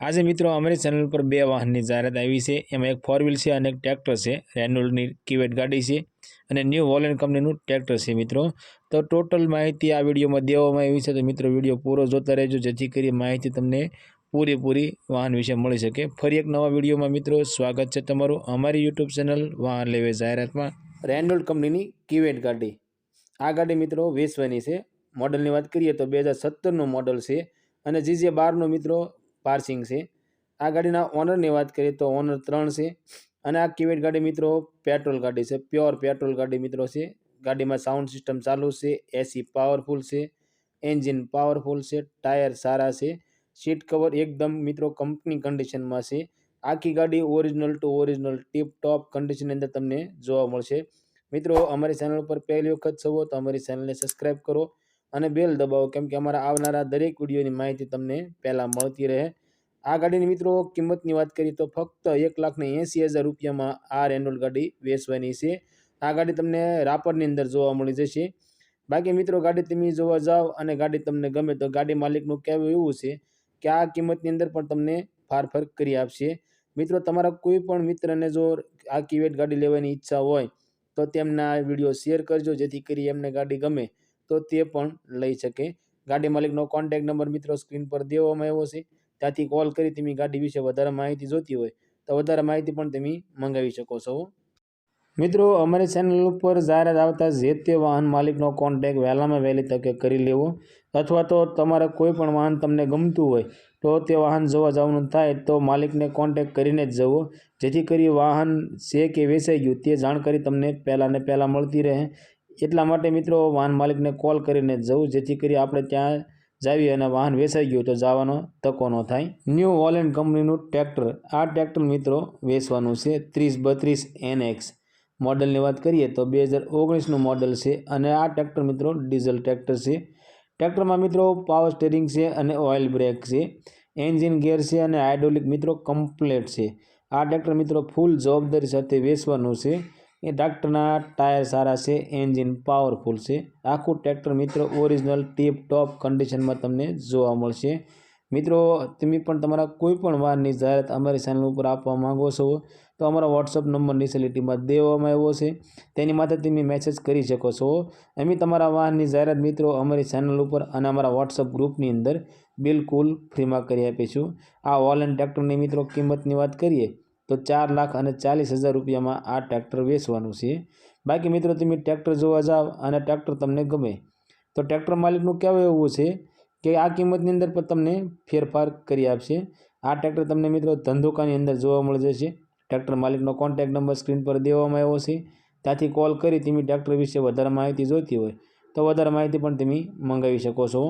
આજે મિત્રો અમારી ચેનલ પર બે વાહનની જાહેરાત આવી છે। એમાં એક 4 વ્હીલ છે અને એક ટ્રેક્ટર છે। રેનોલ્ડની કિવેટ ગાડી છે અને ન્યૂ હોલેન્ડ કંપનીનું ટ્રેક્ટર છે મિત્રો। તો ટોટલ માહિતી આ વિડીયોમાં દેવામાં આવી છે, તો મિત્રો વિડીયો પૂરો જોતા રહેજો જેથી કરી માહિતી તમને પૂરેપૂરી વાહન વિશે મળી શકે। ફરી એક નવા વિડીયોમાં મિત્રો સ્વાગત છે તમારું અમારી યુટ્યુબ ચેનલ વાહન લેવે જાહેરાતમાં। રેનોલ્ડ કંપનીની કિવેટ ગાડી, આ ગાડી મિત્રો વેચવાની છે। મોડલની વાત કરીએ તો 2017નું મોડલ છે અને GJ12નું મિત્રો પાર્સિંગ છે। આ ગાડીના ઓનરની વાત કરીએ તો ઓનર 3 છે અને આ કિવેટ ગાડી મિત્રો પેટ્રોલ ગાડી છે, પ્યોર પેટ્રોલ ગાડી મિત્રો છે। ગાડીમાં સાઉન્ડ સિસ્ટમ ચાલુ છે, એસી પાવરફુલ છે, એન્જિન પાવરફુલ છે, ટાયર સારા છે, સીટ કવર એકદમ મિત્રો કંપની કન્ડિશનમાં છે। આખી ગાડી original to original tip top કન્ડિશનની અંદર તમને જોવા મળશે। મિત્રો અમારી ચેનલ પર પહેલી વખત છો તો અમારી ચેનલને સબસ્ક્રાઈબ કરો અને બેલ દબાવો, કેમ કે અમારા આવનારા દરેક વિડીયોની માહિતી તમને પહેલાં મળતી રહે। આ ગાડીની મિત્રો કિંમતની વાત કરીએ તો ફક્ત 1,80,000 રૂપિયામાં આ રેનોલ્ડ ગાડી વેચવાની છે। આ ગાડી તમને રાપરની અંદર જોવા મળી જશે। બાકી મિત્રો ગાડી તમે જોવા જાઓ અને ગાડી તમને ગમે તો ગાડી માલિકનું કહેવું એવું છે કે આ કિંમતની અંદર પણ તમને ફારફરક કરી આપશે। મિત્રો તમારા કોઈ પણ મિત્રને જો આ કિવેટ ગાડી લેવાની ઈચ્છા હોય તો તેમના વિડીયો શેર કરજો જેથી કરી એમને ગાડી ગમે તો તે પણ લઈ શકે। ગાડી માલિકનો કોન્ટેક્ટ નંબર મિત્રો સ્ક્રીન પર દેવામાં આવ્યો છે, ત્યાંથી કોલ કરી તમે ગાડી વિશે વધારે માહિતી જોતી હોય તો વધારે માહિતી પણ તમે મંગાવી શકો છો। મિત્રો અમારી ચેનલ ઉપર જાહેરાત આવતા જે તે વાહન માલિકનો કોન્ટેક્ટ વહેલામાં વહેલી તકે કરી લેવો, અથવા તો તમારે કોઈ પણ વાહન તમને ગમતું હોય તો તે વાહન જોવા જવાનું થાય તો માલિકને કોન્ટેક્ટ કરીને જ જવો, જેથી કરી વાહન છે કે વેચાઈ ગયું તે જાણકારી તમને પહેલાં ને પહેલાં મળતી રહે। એટલા માટે મિત્રો વાહન માલિકને કોલ કરીને જ જવું, જેથી કરી આપણે ત્યાં જાવી અને વાહન વેચાઈ ગયું તો જવાનો ધક્કો ન થાય। ન્યૂ હોલેન્ડ કંપનીનું ટ્રેક્ટર, આ ટ્રેક્ટર મિત્રો વેચવાનું છે 3032 NX। મોડલની વાત કરીએ તો 2019નું મોડલ છે અને આ ટ્રેક્ટર મિત્રો ડીઝલ ટ્રેક્ટર છે। ટ્રેક્ટરમાં મિત્રો પાવર સ્ટેરિંગ છે અને ઓઇલ બ્રેક છે, એન્જિન ગેર છે અને હાઇડ્રોલિક મિત્રો કમ્પ્લેટ છે। આ ટ્રેક્ટર મિત્રો ફૂલ જવાબદારી સાથે વેચવાનું છે। એ ટ્રેક્ટરના ટાયર સારા છે, એન્જિન પાવરફુલ છે। આખું ટ્રેક્ટર મિત્રો ઓરિજિનલ ટીપ ટોપ કન્ડિશનમાં તમને જોવા મળશે। મિત્રો તમે પણ તમારા કોઈ પણ વાહનની જાહેરાત અમારી ચેનલ ઉપર આપવા માંગો છો તો અમારો વોટ્સઅપ નંબર નીચે લીટીમાં દેવામાં આવ્યો છે, તેની માટે તમે મેસેજ કરી શકો છો। અમે તમારા વાહનની જાહેરાત મિત્રો અમારી ચેનલ ઉપર અને અમારા વોટ્સઅપ ગ્રુપની અંદર બિલકુલ ફ્રીમાં કરી આપીશું। આ હોલેન્ડ ટ્રેક્ટરની મિત્રો કિંમતની વાત કરીએ તો 4,40,000 રૂપિયામાં આ ટ્રેક્ટર વેચવાનું છે। બાકી મિત્રો તમે ટ્રેક્ટર જોવા જાઓ અને ટ્રેક્ટર તમને ગમે તો ટ્રેક્ટર માલિકનું કહેવું એવું છે કે આ કિંમતની અંદર પણ તમને ફેરફાર કરી આપશે। આ ટ્રેક્ટર તમને મિત્રો ધંધોકાની અંદર જોવા મળી જશે। ટ્રેક્ટર માલિકનો કોન્ટેક્ટ નંબર સ્ક્રીન પર દેવામાં આવ્યો છે, ત્યાંથી કોલ કરી તમે ટ્રેક્ટર વિશે વધારે માહિતી જોઈતી હોય તો વધારે માહિતી પણ તમે મંગાવી શકો છો।